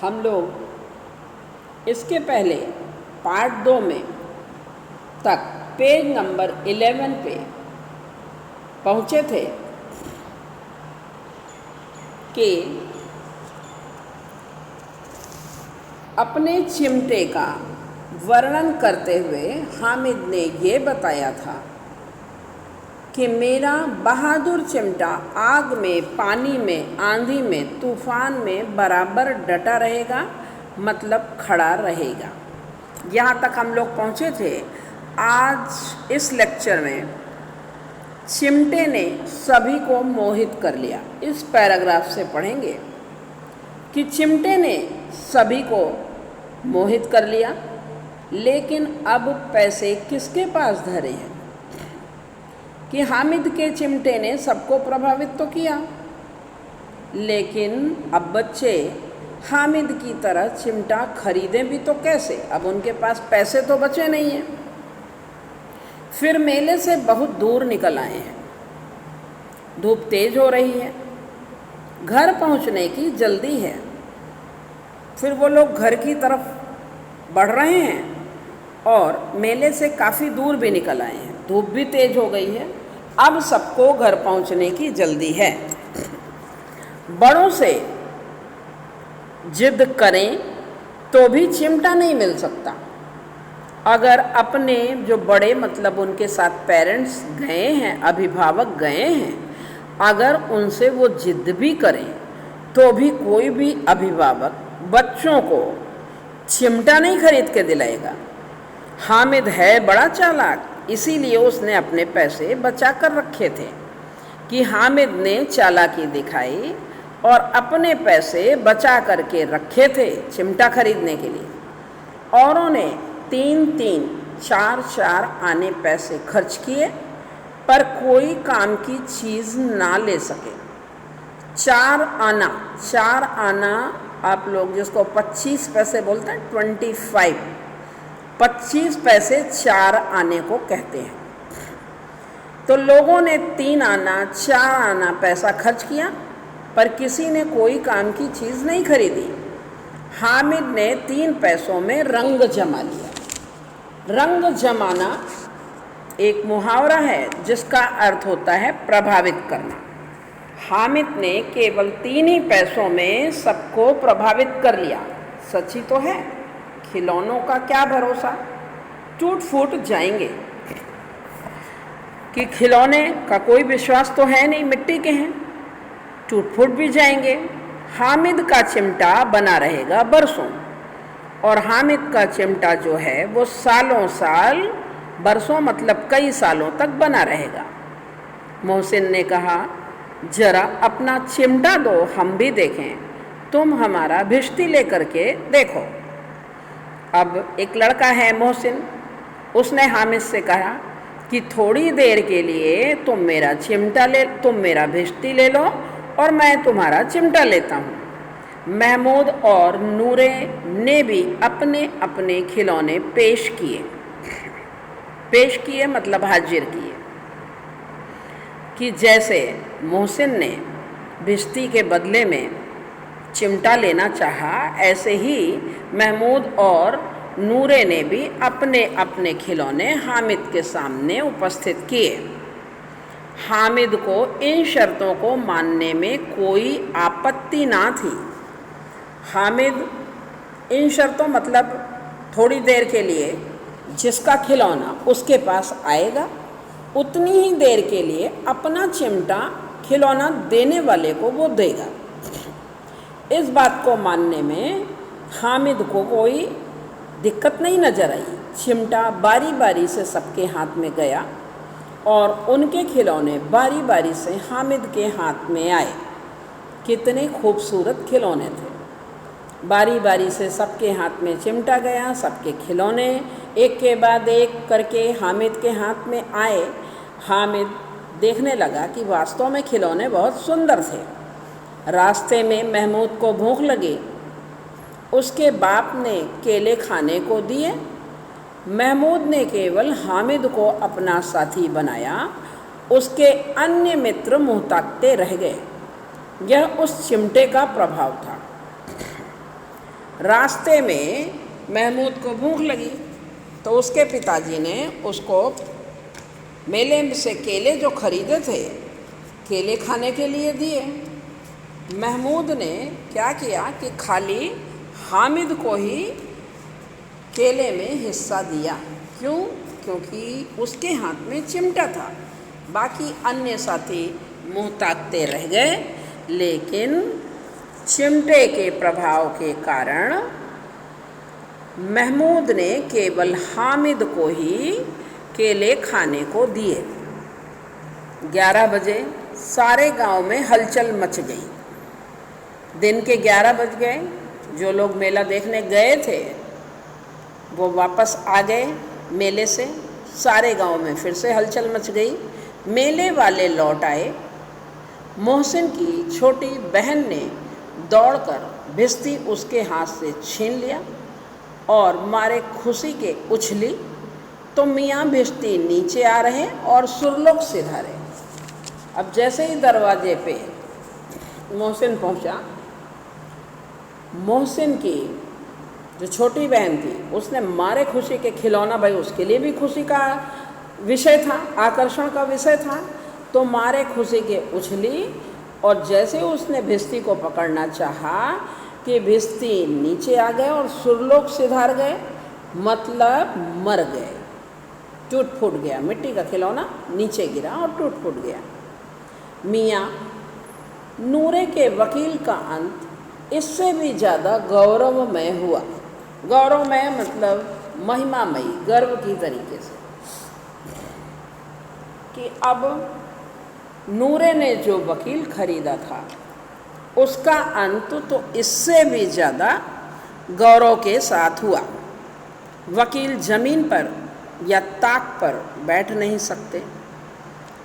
हम लोग इसके पहले पार्ट 2 में तक पेज नंबर 11 पे पहुँचे थे कि अपने चिमटे का वर्णन करते हुए हामिद ने ये बताया था कि मेरा बहादुर चिमटा आग में, पानी में, आंधी में, तूफान में बराबर डटा रहेगा, मतलब खड़ा रहेगा। यहाँ तक हम लोग पहुँचे थे। आज इस लेक्चर में चिमटे ने सभी को मोहित कर लिया। इस पैराग्राफ से पढ़ेंगे कि चिमटे ने सभी को मोहित कर लिया, लेकिन अब पैसे किसके पास धरे हैं? कि हामिद के चिमटे ने सबको प्रभावित तो किया, लेकिन अब बच्चे हामिद की तरह चिमटा खरीदें भी तो कैसे? अब उनके पास पैसे तो बचे नहीं हैं। फिर मेले से बहुत दूर निकल आए हैं। धूप तेज हो रही है, घर पहुंचने की जल्दी है। फिर वो लोग घर की तरफ बढ़ रहे हैं और मेले से काफ़ी दूर भी निकल आए हैं। धूप भी तेज हो गई है। अब सबको घर पहुंचने की जल्दी है। बड़ों से जिद करें तो भी चिमटा नहीं मिल सकता। अगर अपने जो बड़े, मतलब उनके साथ पेरेंट्स गए हैं, अभिभावक गए हैं, अगर उनसे वो जिद भी करें तो भी कोई भी अभिभावक बच्चों को चिमटा नहीं खरीद के दिलाएगा। हामिद है बड़ा चालाक, इसीलिए उसने अपने पैसे बचा कर रखे थे। कि हामिद ने चालाकी दिखाई और अपने पैसे बचा करके रखे थे चिमटा खरीदने के लिए। औरों ने 3-3, 4-4 आने पैसे खर्च किए, पर कोई काम की चीज़ ना ले सके। 4 आना आप लोग जिसको 25 पैसे बोलते हैं, 25 पैसे 4 आने को कहते हैं। तो लोगों ने 3 आना, 4 आना पैसा खर्च किया, पर किसी ने कोई काम की चीज़ नहीं खरीदी। हामिद ने 3 पैसों में रंग जमा लिया। रंग जमाना एक मुहावरा है जिसका अर्थ होता है प्रभावित करना। हामिद ने केवल 3 ही पैसों में सबको प्रभावित कर लिया। सच्ची तो है, खिलौनों का क्या भरोसा, टूट फूट जाएंगे। कि खिलौने का कोई विश्वास तो है नहीं, मिट्टी के हैं, टूट फूट भी जाएंगे। हामिद का चिमटा बना रहेगा बरसों, और हामिद का चिमटा जो है वो सालों साल, बरसों मतलब कई सालों तक बना रहेगा। मोहसिन ने कहा, जरा अपना चिमटा दो, हम भी देखें। तुम हमारा भिश्ती लेकर के देखो। अब एक लड़का है मोहसिन, उसने हामिद से कहा कि थोड़ी देर के लिए तुम मेरा भिश्ती ले लो और मैं तुम्हारा चिमटा लेता हूँ। महमूद और नूरे ने भी अपने अपने खिलौने पेश किए मतलब हाजिर किए। कि जैसे मोहसिन ने भिश्ती के बदले में चिमटा लेना चाहा, ऐसे ही महमूद और नूरे ने भी अपने अपने खिलौने हामिद के सामने उपस्थित किए। हामिद को इन शर्तों को मानने में कोई आपत्ति ना थी। हामिद इन शर्तों मतलब थोड़ी देर के लिए जिसका खिलौना उसके पास आएगा, उतनी ही देर के लिए अपना चिमटा खिलौना देने वाले को वो देगा। इस बात को मानने में हामिद को कोई दिक्कत नहीं नजर आई। चिमटा बारी बारी से सबके हाथ में गया और उनके खिलौने बारी बारी से हामिद के हाथ में आए। कितने खूबसूरत खिलौने थे। बारी बारी से सबके हाथ में चिमटा गया, सबके खिलौने एक के बाद एक करके हामिद के हाथ में आए। हामिद देखने लगा कि वास्तव में खिलौने बहुत सुंदर थे। रास्ते में महमूद को भूख लगी, उसके बाप ने केले खाने को दिए। महमूद ने केवल हामिद को अपना साथी बनाया, उसके अन्य मित्र मुँह ताकते रह गए। यह उस चिमटे का प्रभाव था। रास्ते में महमूद को भूख लगी तो उसके पिताजी ने उसको मेले से केले जो खरीदे थे केले खाने के लिए दिए। महमूद ने क्या किया कि खाली हामिद को ही केले में हिस्सा दिया। क्यों? क्योंकि उसके हाथ में चिमटा था। बाकी अन्य साथी मुँह ताकते रह गए, लेकिन चिमटे के प्रभाव के कारण महमूद ने केवल हामिद को ही केले खाने को दिए। 11 बजे सारे गांव में हलचल मच गई। दिन के 11 बज गए। जो लोग मेला देखने गए थे वो वापस आ गए मेले से। सारे गांव में फिर से हलचल मच गई। मेले वाले लौट आए। मोहसिन की छोटी बहन ने दौड़कर भिश्ती उसके हाथ से छीन लिया और मारे खुशी के उछली तो मियाँ भिश्ती नीचे आ रहे और सुरलोक सिधारे। अब जैसे ही दरवाजे पे मोहसिन पहुंचा, मोहसिन की जो छोटी बहन थी उसने मारे खुशी के खिलौना, भाई उसके लिए भी खुशी का विषय था, आकर्षण का विषय था, तो मारे खुशी के उछली और जैसे उसने भिश्ती को पकड़ना चाहा कि भिश्ती नीचे आ गए और सुरलोक सिधार गए, मतलब मर गए, टूट फूट गया। मिट्टी का खिलौना नीचे गिरा और टूट फूट गया। मियाँ नूरे के वकील का अंत इससे भी ज़्यादा गौरवमय हुआ। गौरवमय मतलब महिमामयी, गर्व की तरीके से, कि अब नूरे ने जो वकील खरीदा था उसका अंत तो इससे भी ज़्यादा गौरव के साथ हुआ। वकील ज़मीन पर या ताक पर बैठ नहीं सकते।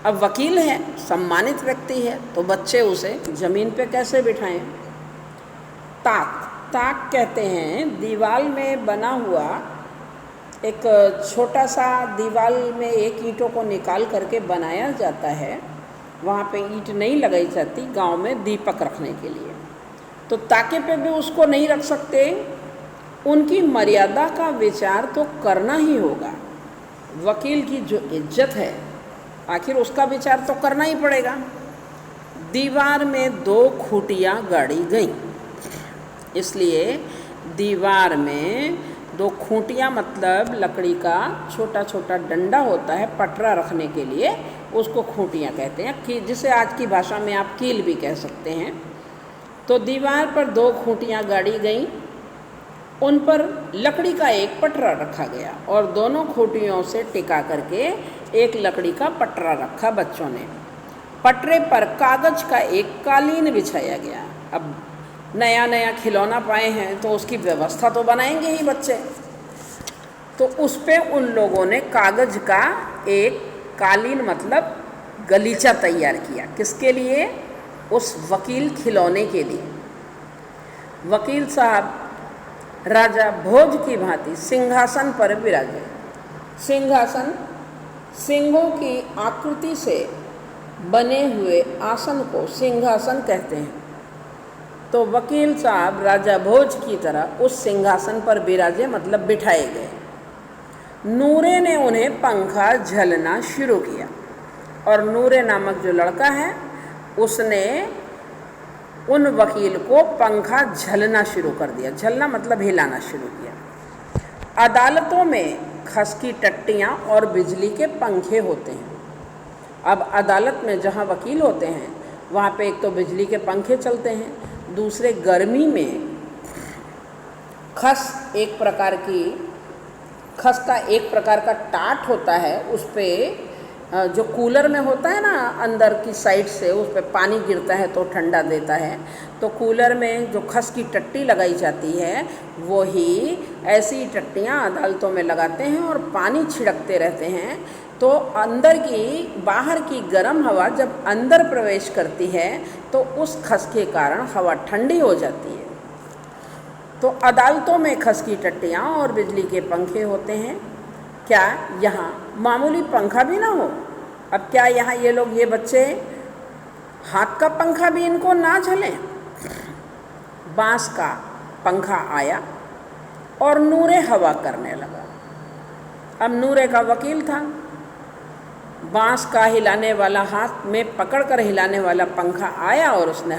अब वकील है, सम्मानित व्यक्ति है, तो बच्चे उसे ज़मीन पे कैसे बिठाएं? ताक कहते हैं दीवार में बना हुआ एक छोटा सा, दीवार में एक ईंटों को निकाल करके बनाया जाता है। वहाँ पे ईंट नहीं लगाई जाती गांव में दीपक रखने के लिए, तो ताके पे भी उसको नहीं रख सकते। उनकी मर्यादा का विचार तो करना ही होगा। वकील की जो इज्जत है आखिर उसका विचार तो करना ही पड़ेगा। दीवार में 2 खूंटियाँ गाड़ी गईं, इसलिए दीवार में 2 खूंटियाँ मतलब लकड़ी का छोटा छोटा डंडा होता है पटरा रखने के लिए, उसको खूंटियाँ कहते हैं, कि जिसे आज की भाषा में आप कील भी कह सकते हैं। तो दीवार पर 2 खूंटियाँ गाड़ी गईं, उन पर लकड़ी का एक पटरा रखा गया और दोनों खूंटियों से टिका करके एक लकड़ी का पटरा रखा बच्चों ने। पटरे पर कागज का एक कालीन बिछाया गया। अब नया नया खिलौना पाए हैं तो उसकी व्यवस्था तो बनाएंगे ही बच्चे, तो उस पर उन लोगों ने कागज का एक कालीन मतलब गलीचा तैयार किया। किसके लिए? उस वकील खिलौने के लिए। वकील साहब राजा भोज की भांति सिंहासन पर विराजे। सिंहासन सिंहों की आकृति से बने हुए आसन को सिंहासन कहते हैं। तो वकील साहब राजा भोज की तरह उस सिंहासन पर विराजे मतलब बिठाए गए। नूरे ने उन्हें पंखा झलना शुरू किया और नूरे नामक जो लड़का है उसने उन वकील को पंखा झलना शुरू कर दिया। झलना मतलब हिलाना शुरू किया। अदालतों में खस की टट्टियाँ और बिजली के पंखे होते हैं। अब अदालत में जहाँ वकील होते हैं वहाँ पे एक तो बिजली के पंखे चलते हैं, दूसरे गर्मी में खस का एक प्रकार का टाट होता है, उस पर जो कूलर में होता है ना, अंदर की साइड से उस पर पानी गिरता है तो ठंडा देता है। तो कूलर में जो खस की टट्टी लगाई जाती है वही ऐसी टट्टियाँ अदालतों में लगाते हैं और पानी छिड़कते रहते हैं। तो बाहर की गर्म हवा जब अंदर प्रवेश करती है तो उस खस के कारण हवा ठंडी हो जाती है। तो अदालतों में खस की टट्टियाँ और बिजली के पंखे होते हैं। क्या यहाँ मामूली पंखा भी ना हो? अब क्या यहाँ ये बच्चे हाथ का पंखा भी इनको ना झलें? बांस का पंखा आया और नूरे हवा करने लगा। अब नूरे का वकील था, बांस का हिलाने वाला, हाथ में पकड़कर हिलाने वाला पंखा आया और उसने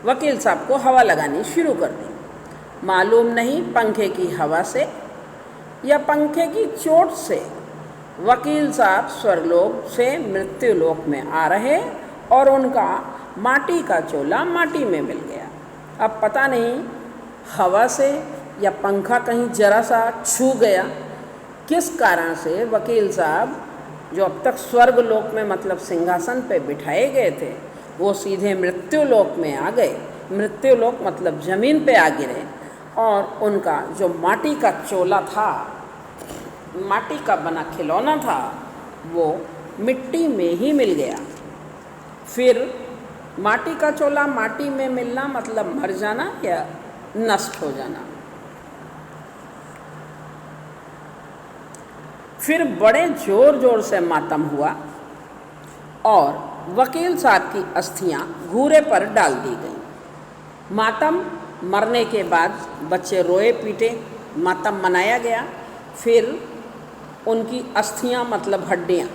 वकील साहब को हवा लगानी शुरू कर दी। मालूम नहीं पंखे की हवा से या पंखे की चोट से वकील साहब स्वर्गलोक से मृत्युलोक में आ रहे और उनका माटी का चोला माटी में मिल गया। अब पता नहीं हवा से या पंखा कहीं जरा सा छू गया, किस कारण से वकील साहब जो अब तक स्वर्गलोक में मतलब सिंहासन पे बिठाए गए थे वो सीधे मृत्युलोक में आ गए। मृत्युलोक मतलब ज़मीन पे आ गिरे और उनका जो माटी का चोला था, माटी का बना खिलौना था, वो मिट्टी में ही मिल गया। फिर माटी का चोला माटी में मिलना मतलब मर जाना या नष्ट हो जाना। फिर बड़े ज़ोर ज़ोर से मातम हुआ और वकील साहब की अस्थियां घूरे पर डाल दी गईं। मातम मरने के बाद बच्चे रोए पीटे, मातम मनाया गया। फिर उनकी अस्थियां मतलब हड्डियां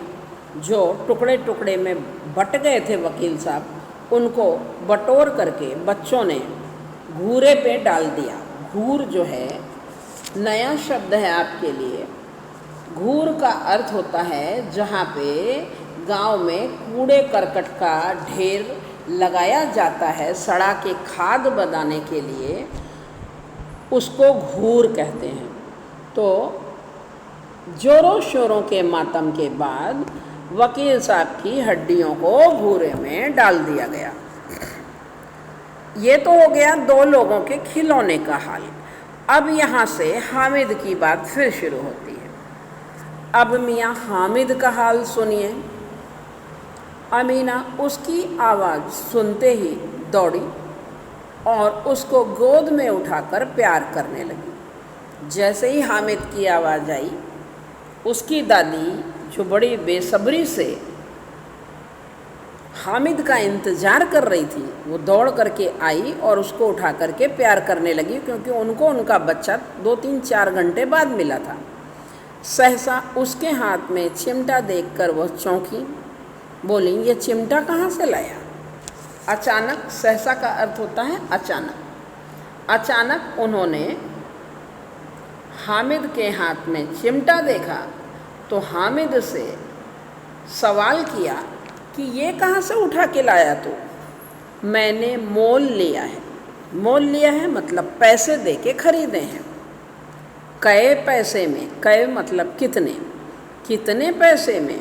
जो टुकड़े टुकड़े में बट गए थे वकील साहब, उनको बटोर करके बच्चों ने घूरे पे डाल दिया। घूर जो है नया शब्द है आपके लिए। घूर का अर्थ होता है जहाँ पे गांव में कूड़े करकट का ढेर लगाया जाता है सड़ा के खाद बनाने के लिए, उसको घूर कहते हैं। तो जोरों शोरों के मातम के बाद वकील साहब की हड्डियों को घूरे में डाल दिया गया। ये तो हो गया दो लोगों के खिलौने का हाल। अब यहाँ से हामिद की बात फिर शुरू होती है। अब मियाँ हामिद का हाल सुनिए। अमीना उसकी आवाज़ सुनते ही दौड़ी और उसको गोद में उठाकर प्यार करने लगी। जैसे ही हामिद की आवाज़ आई, उसकी दादी जो बड़ी बेसब्री से हामिद का इंतज़ार कर रही थी, वो दौड़ करके आई और उसको उठा करके प्यार करने लगी, क्योंकि उनको उनका बच्चा 2-3-4 घंटे बाद मिला था। सहसा उसके हाथ में चिमटा देखकर वह चौंकी, बोली ये चिमटा कहाँ से लाया? अचानक, सहसा का अर्थ होता है अचानक। अचानक उन्होंने हामिद के हाथ में चिमटा देखा तो हामिद से सवाल किया कि ये कहाँ से उठा के लाया तू? मैंने मोल लिया है। मोल लिया है मतलब पैसे दे के खरीदे हैं। कै पैसे में? कै मतलब कितने? कितने पैसे में?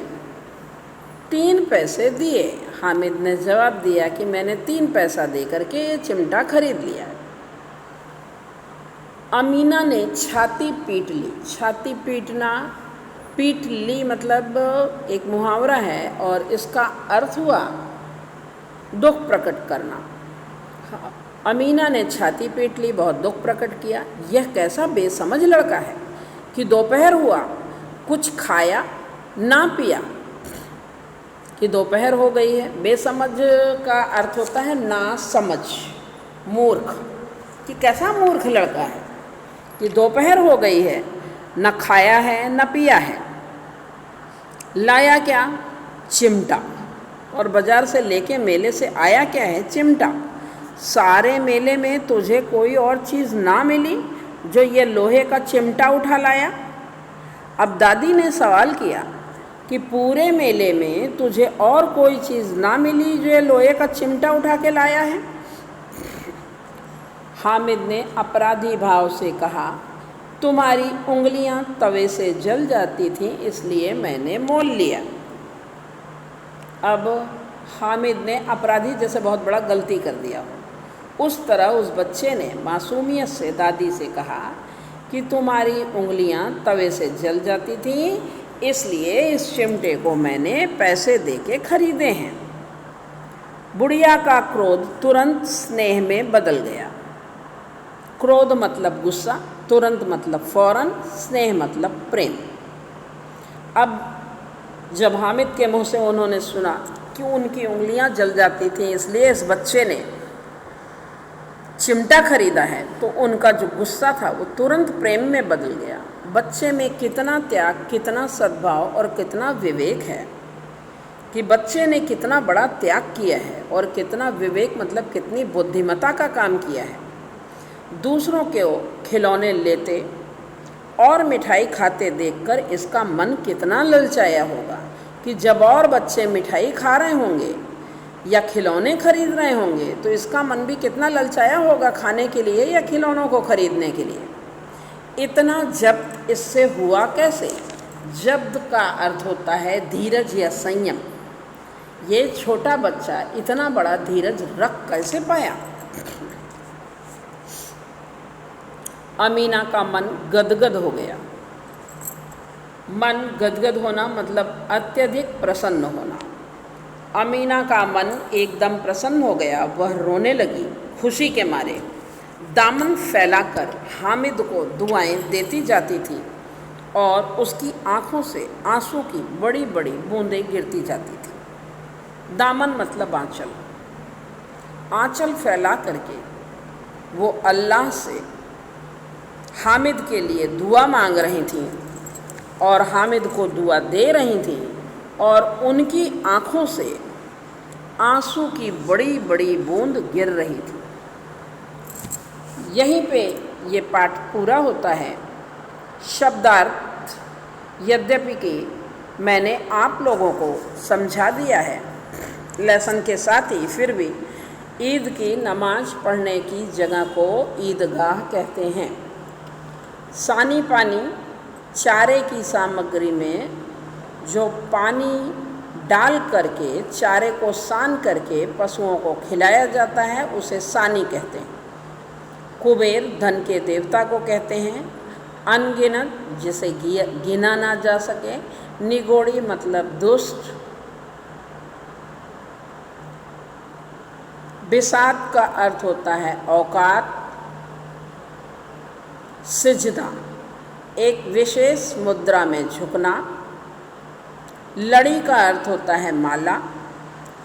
3 पैसे दिए। हामिद ने जवाब दिया कि मैंने 3 पैसा दे करके ये चिमटा खरीद लिया। अमीना ने छाती पीट ली। छाती पीटना, पीट ली मतलब एक मुहावरा है और इसका अर्थ हुआ दुख प्रकट करना। अमीना ने छाती पीट ली, बहुत दुख प्रकट किया। यह कैसा बेसमझ लड़का है कि दोपहर हुआ, कुछ खाया ना पिया, कि दोपहर हो गई है। बेसमझ का अर्थ होता है ना समझ, मूर्ख। कि कैसा मूर्ख लड़का है कि दोपहर हो गई है, न खाया है न पिया है। लाया क्या? चिमटा। और बाज़ार से लेके मेले से आया क्या है? चिमटा। सारे मेले में तुझे कोई और चीज़ ना मिली जो ये लोहे का चिमटा उठा लाया? अब दादी ने सवाल किया कि पूरे मेले में तुझे और कोई चीज़ ना मिली जो ये लोहे का चिमटा उठा के लाया है? हामिद ने अपराधी भाव से कहा, तुम्हारी उंगलियां तवे से जल जाती थीं इसलिए मैंने मोल लिया। अब हामिद ने अपराधी जैसे बहुत बड़ा गलती कर दिया हो, उस तरह उस बच्चे ने मासूमियत से दादी से कहा कि तुम्हारी उंगलियां तवे से जल जाती थीं इसलिए इस चिमटे को मैंने पैसे दे के खरीदे हैं। बुढ़िया का क्रोध तुरंत स्नेह में बदल गया। क्रोध मतलब गुस्सा, तुरंत मतलब फौरन, स्नेह मतलब प्रेम। अब जब हामिद के मुंह से उन्होंने सुना कि उनकी उंगलियां जल जाती थीं इसलिए इस बच्चे ने चिमटा खरीदा है तो उनका जो गुस्सा था वो तुरंत प्रेम में बदल गया। बच्चे में कितना त्याग, कितना सद्भाव और कितना विवेक है कि बच्चे ने कितना बड़ा त्याग किया है और कितना विवेक मतलब कितनी बुद्धिमत्ता का काम किया है। दूसरों के खिलौने लेते और मिठाई खाते देखकर इसका मन कितना ललचाया होगा कि जब और बच्चे मिठाई खा रहे होंगे या खिलौने खरीद रहे होंगे तो इसका मन भी कितना ललचाया होगा खाने के लिए या खिलौनों को खरीदने के लिए। इतना जब्त इससे हुआ कैसे? जब्त का अर्थ होता है धीरज या संयम। ये छोटा बच्चा इतना बड़ा धीरज रख कैसे पाया? अमीना का मन गदगद हो गया। मन गदगद होना मतलब अत्यधिक प्रसन्न होना। अमीना का मन एकदम प्रसन्न हो गया। वह रोने लगी खुशी के मारे। दामन फैलाकर हामिद को दुआएं देती जाती थी और उसकी आँखों से आंसू की बड़ी बड़ी बूंदें गिरती जाती थी। दामन मतलब आंचल। आंचल फैला करके वो अल्लाह से हामिद के लिए दुआ मांग रही थीं और हामिद को दुआ दे रही थीं और उनकी आँखों से आंसू की बड़ी बड़ी बूंद गिर रही थी। यहीं पे ये पाठ पूरा होता है। शब्दार्थ यद्यपि कि मैंने आप लोगों को समझा दिया है लेसन के साथ ही, फिर भी ईद की नमाज पढ़ने की जगह को ईदगाह कहते हैं। सानी पानी चारे की सामग्री में जो पानी डाल करके चारे को सान करके पशुओं को खिलाया जाता है उसे सानी कहते हैं। कुबेर धन के देवता को कहते हैं। अनगिनत जिसे गिना ना जा सके। निगोड़ी मतलब दुष्ट। बिसात का अर्थ होता है औकात। सिजदा एक विशेष मुद्रा में झुकना। लड़ी का अर्थ होता है माला।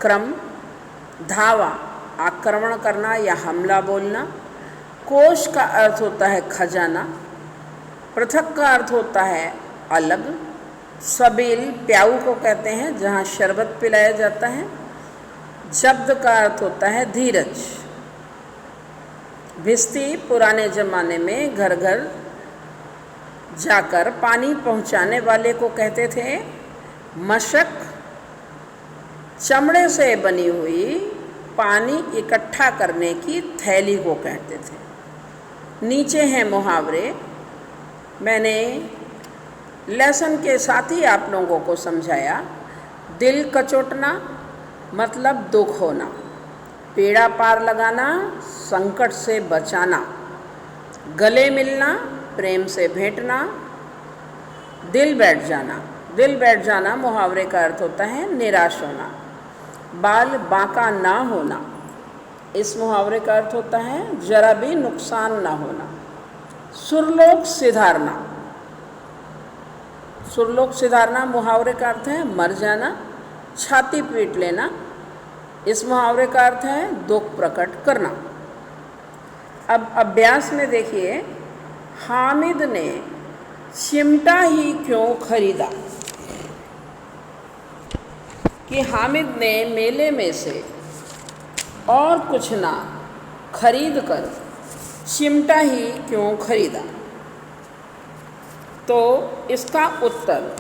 क्रम। धावा आक्रमण करना या हमला बोलना। कोश का अर्थ होता है खजाना। पृथक का अर्थ होता है अलग। सबील प्याऊ को कहते हैं जहाँ शरबत पिलाया जाता है। जब्द का अर्थ होता है धीरज। भिस्ती पुराने ज़माने में घर घर जाकर पानी पहुँचाने वाले को कहते थे। मशक चमड़े से बनी हुई पानी इकट्ठा करने की थैली को कहते थे। नीचे हैं मुहावरे। मैंने लेसन के साथ ही आप लोगों को समझाया। दिल कचोटना मतलब दुख होना। पेड़ा पार लगाना संकट से बचाना। गले मिलना प्रेम से भेंटना। दिल बैठ जाना। दिल बैठ जाना मुहावरे का अर्थ होता है निराश होना। बाल बांका ना होना इस मुहावरे का अर्थ होता है जरा भी नुकसान ना होना। सुरलोक सिधारना। सुरलोक सिधारना मुहावरे का अर्थ है मर जाना। छाती पीट लेना इस मुहावरे का अर्थ है दुख प्रकट करना। अब अभ्यास में देखिए, हामिद ने चिमटा ही क्यों खरीदा? कि हामिद ने मेले में से और कुछ ना खरीद कर चिमटा ही क्यों खरीदा? तो इसका उत्तर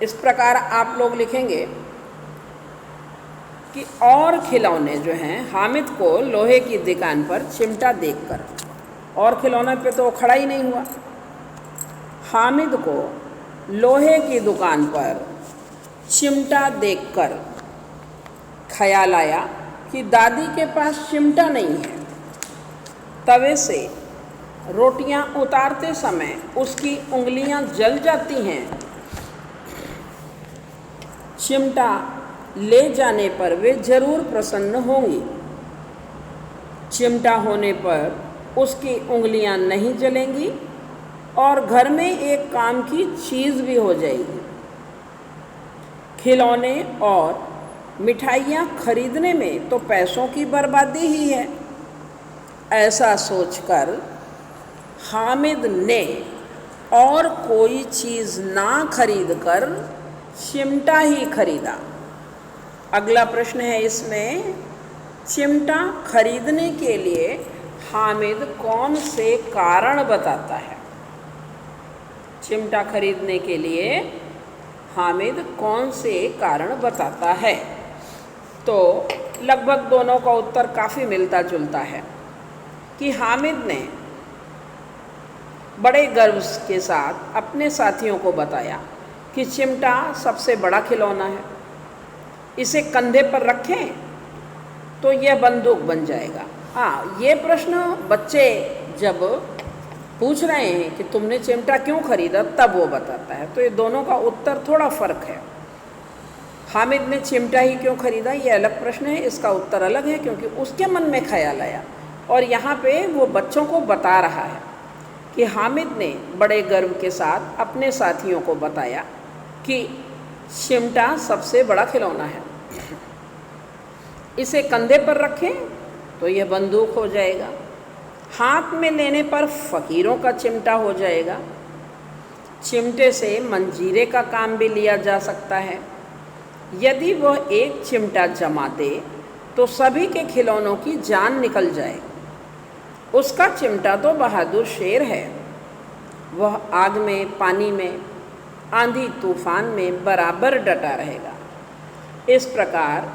इस प्रकार आप लोग लिखेंगे कि और खिलौने जो हैं, हामिद को लोहे की दुकान पर चिमटा देखकर, और खिलौने पे तो खड़ा ही नहीं हुआ। हामिद को लोहे की दुकान पर चिमटा देखकर ख्याल आया कि दादी के पास चिमटा नहीं है। तवे से रोटियां उतारते समय उसकी उंगलियां जल जाती हैं। चिमटा ले जाने पर वे जरूर प्रसन्न होंगी। चिमटा होने पर उसकी उंगलियां नहीं जलेंगी और घर में एक काम की चीज़ भी हो जाएगी। खिलौने और मिठाइयाँ खरीदने में तो पैसों की बर्बादी ही है। ऐसा सोचकर हामिद ने और कोई चीज़ ना खरीदकर चिमटा ही खरीदा। अगला प्रश्न है इसमें, चिमटा खरीदने के लिए हामिद कौन से कारण बताता है? चिमटा खरीदने के लिए हामिद कौन से कारण बताता है? तो लगभग दोनों का उत्तर काफ़ी मिलता जुलता है कि हामिद ने बड़े गर्व के साथ अपने साथियों को बताया कि चिमटा सबसे बड़ा खिलौना है, इसे कंधे पर रखें तो यह बंदूक बन जाएगा। हाँ, ये प्रश्न बच्चे जब पूछ रहे हैं कि तुमने चिमटा क्यों खरीदा, तब वो बताता है। तो ये दोनों का उत्तर थोड़ा फ़र्क है। हामिद ने चिमटा ही क्यों खरीदा, ये अलग प्रश्न है, इसका उत्तर अलग है, क्योंकि उसके मन में ख्याल आया और यहाँ पे वो बच्चों को बता रहा है कि हामिद ने बड़े गर्व के साथ अपने साथियों को बताया कि चिमटा सबसे बड़ा खिलौना है, इसे कंधे पर रखें तो यह बंदूक हो जाएगा, हाथ में लेने पर फ़कीरों का चिमटा हो जाएगा, चिमटे से मंजीरे का काम भी लिया जा सकता है, यदि वह एक चिमटा जमा दे तो सभी के खिलौनों की जान निकल जाए, उसका चिमटा तो बहादुर शेर है, वह आग में, पानी में, आंधी तूफान में बराबर डटा रहेगा। इस प्रकार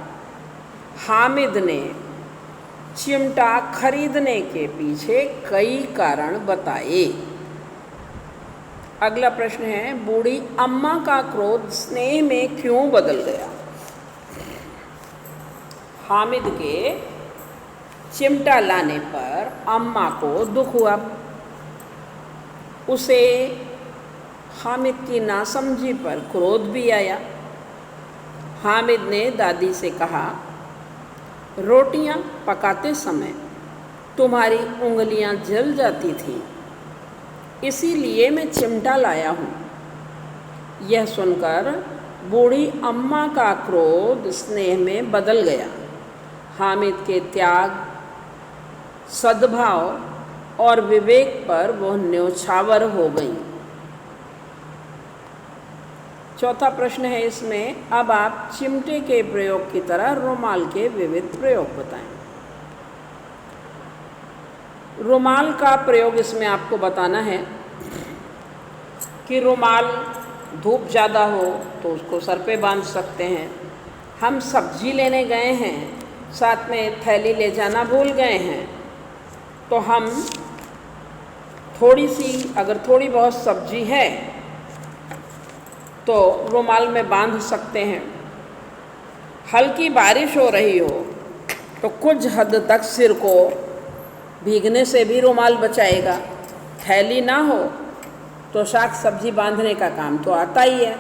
हामिद ने चिमटा खरीदने के पीछे कई कारण बताए। अगला प्रश्न है, बूढ़ी अम्मा का क्रोध स्नेह में क्यों बदल गया? हामिद के चिमटा लाने पर अम्मा को दुख हुआ, उसे हामिद की नासमझी पर क्रोध भी आया। हामिद ने दादी से कहा, रोटियां पकाते समय तुम्हारी उंगलियां जल जाती थीं, इसीलिए मैं चिमटा लाया हूँ। यह सुनकर बूढ़ी अम्मा का क्रोध स्नेह में बदल गया। हामिद के त्याग, सद्भाव और विवेक पर वह न्योछावर हो गई। चौथा प्रश्न है इसमें, अब आप चिमटे के प्रयोग की तरह रुमाल के विविध प्रयोग बताएं। रुमाल का प्रयोग इसमें आपको बताना है कि रुमाल धूप ज़्यादा हो तो उसको सर पे बांध सकते हैं। हम सब्जी लेने गए हैं, साथ में थैली ले जाना भूल गए हैं, तो हम अगर थोड़ी बहुत सब्जी है तो रुमाल में बांध सकते हैं। हल्की बारिश हो रही हो तो कुछ हद तक सिर को भीगने से भी रुमाल बचाएगा। थैली ना हो तो शाक सब्जी बांधने का काम तो आता ही है।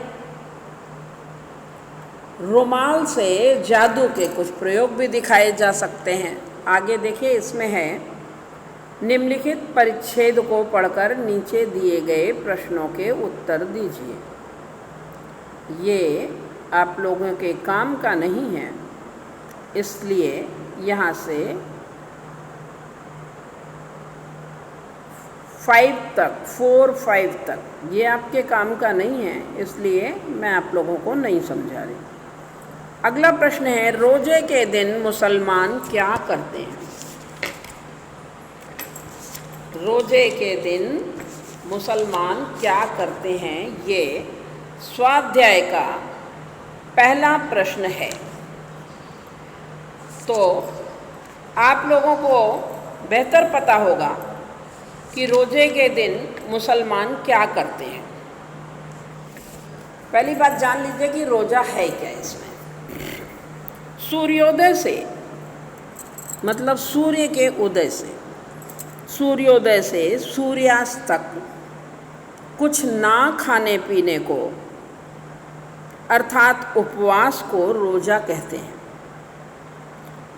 रुमाल से जादू के कुछ प्रयोग भी दिखाए जा सकते हैं। आगे देखिए, इसमें है, निम्नलिखित परिच्छेद को पढ़कर नीचे दिए गए प्रश्नों के उत्तर दीजिए। ये आप लोगों के काम का नहीं है, इसलिए यहाँ से 4-5 तक ये आपके काम का नहीं है, इसलिए मैं आप लोगों को नहीं समझा रही। अगला प्रश्न है, रोजे के दिन मुसलमान क्या करते हैं? रोजे के दिन मुसलमान क्या करते हैं, ये स्वाध्याय का पहला प्रश्न है। तो आप लोगों को बेहतर पता होगा कि रोजे के दिन मुसलमान क्या करते हैं। पहली बात जान लीजिए कि रोज़ा है क्या। इसमें सूर्योदय से, मतलब सूर्य के उदय से, सूर्योदय से सूर्यास्त तक कुछ ना खाने पीने को, अर्थात उपवास को रोज़ा कहते हैं।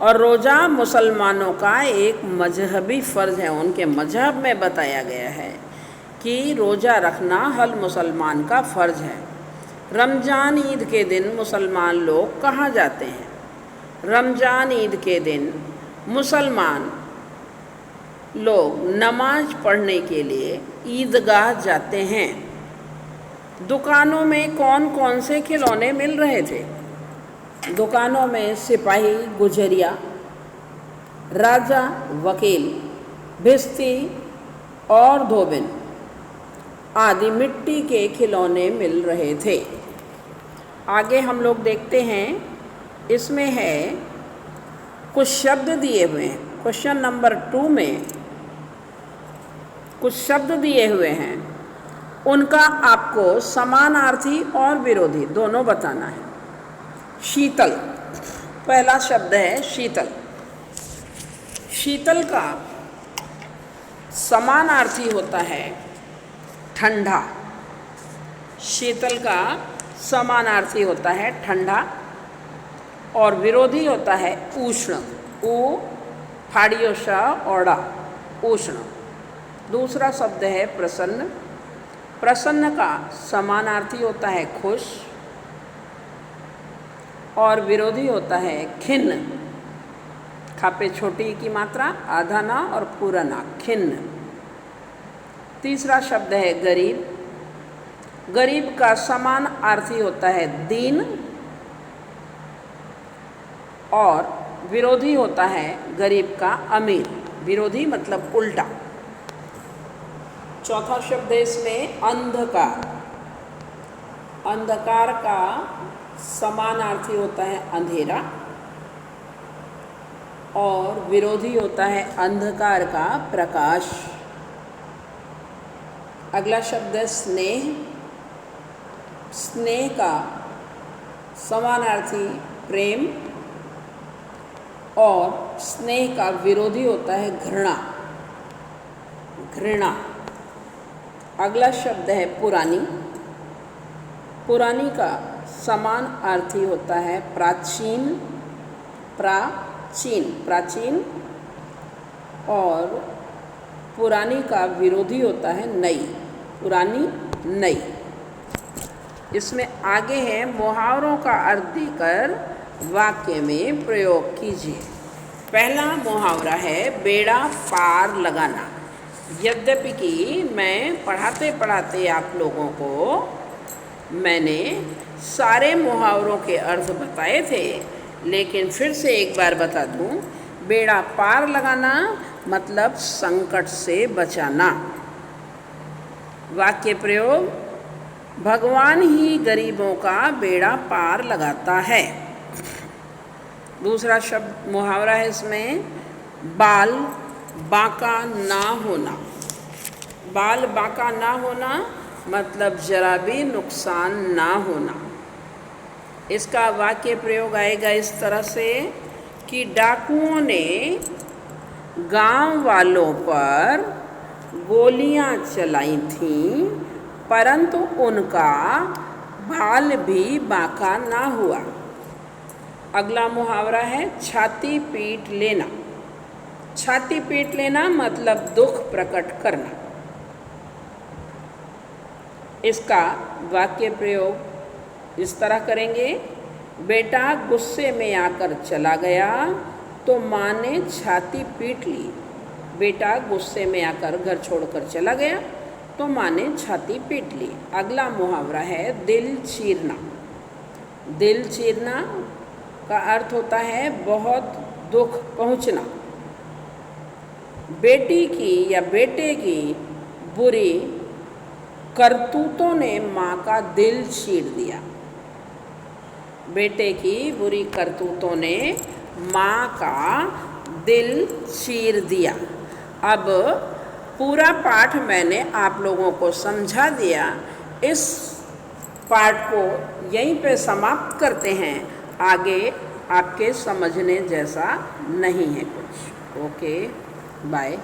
और रोज़ा मुसलमानों का एक मजहबी फ़र्ज़ है। उनके मजहब में बताया गया है कि रोज़ा रखना हर मुसलमान का फ़र्ज़ है। रमज़ान ईद के दिन मुसलमान लोग कहाँ जाते हैं? रमज़ान ईद के दिन मुसलमान लोग नमाज पढ़ने के लिए ईदगाह जाते हैं। दुकानों में कौन कौन से खिलौने मिल रहे थे? दुकानों में सिपाही गुजरिया, राजा वकील, भिश्ती और धोबिन आदि मिट्टी के खिलौने मिल रहे थे। आगे हम लोग देखते हैं, इसमें है कुछ शब्द दिए हुए हैं। क्वेश्चन नंबर 2 में कुछ शब्द दिए हुए हैं, उनका आपको समानार्थी और विरोधी दोनों बताना है। शीतल, पहला शब्द है शीतल। शीतल का समानार्थी होता है ठंडा। शीतल का समानार्थी होता है ठंडा और विरोधी होता है उष्ण। ऊ फाड़ियोशा ओड़ा, उष्ण। दूसरा शब्द है प्रसन्न। प्रसन्न का समानार्थी होता है खुश और विरोधी होता है खिन्न। खापे छोटी की मात्रा, आधा ना और पूरा ना, खिन्न। तीसरा शब्द है गरीब। गरीब का समानार्थी होता है दीन और विरोधी होता है गरीब का अमीर। विरोधी मतलब उल्टा। चौथा शब्द है इसमें अंधकार। अंधकार का समानार्थी होता है अंधेरा और विरोधी होता है अंधकार का प्रकाश। अगला शब्द है स्नेह। स्नेह का समानार्थी प्रेम और स्नेह का विरोधी होता है घृणा, घृणा। अगला शब्द है पुरानी। पुरानी का समानार्थी होता है प्राचीन, प्राचीन, प्राचीन और पुरानी का विरोधी होता है नई, पुरानी, नई। इसमें आगे है मुहावरों का अर्थ देकर वाक्य में प्रयोग कीजिए। पहला मुहावरा है बेड़ा पार लगाना। यद्यपि कि मैं पढ़ाते पढ़ाते आप लोगों को मैंने सारे मुहावरों के अर्थ बताए थे, लेकिन फिर से एक बार बता दूं, बेड़ा पार लगाना मतलब संकट से बचाना। वाक्य प्रयोग, भगवान ही गरीबों का बेड़ा पार लगाता है। दूसरा शब्द मुहावरा है इसमें बाल बांका ना होना। बाल बांका ना होना मतलब जरा भी नुकसान ना होना। इसका वाक्य प्रयोग आएगा इस तरह से कि डाकुओं ने गांव वालों पर गोलियां चलाई थीं, परंतु उनका बाल भी बांका ना हुआ। अगला मुहावरा है छाती पीट लेना। छाती पीट लेना मतलब दुख प्रकट करना। इसका वाक्य प्रयोग इस तरह करेंगे, बेटा गुस्से में आकर चला गया तो माँ ने छाती पीट ली। बेटा गुस्से में आकर घर छोड़कर चला गया तो माँ ने छाती पीट ली। अगला मुहावरा है दिल चीरना। दिल चीरना का अर्थ होता है बहुत दुख पहुँचना। बेटी की या बेटे की बुरी करतूतों ने माँ का दिल चीर दिया। बेटे की बुरी करतूतों ने माँ का दिल चीर दिया। अब पूरा पाठ मैंने आप लोगों को समझा दिया। इस पाठ को यहीं पे समाप्त करते हैं। आगे आपके समझने जैसा नहीं है कुछ। Okay, bye.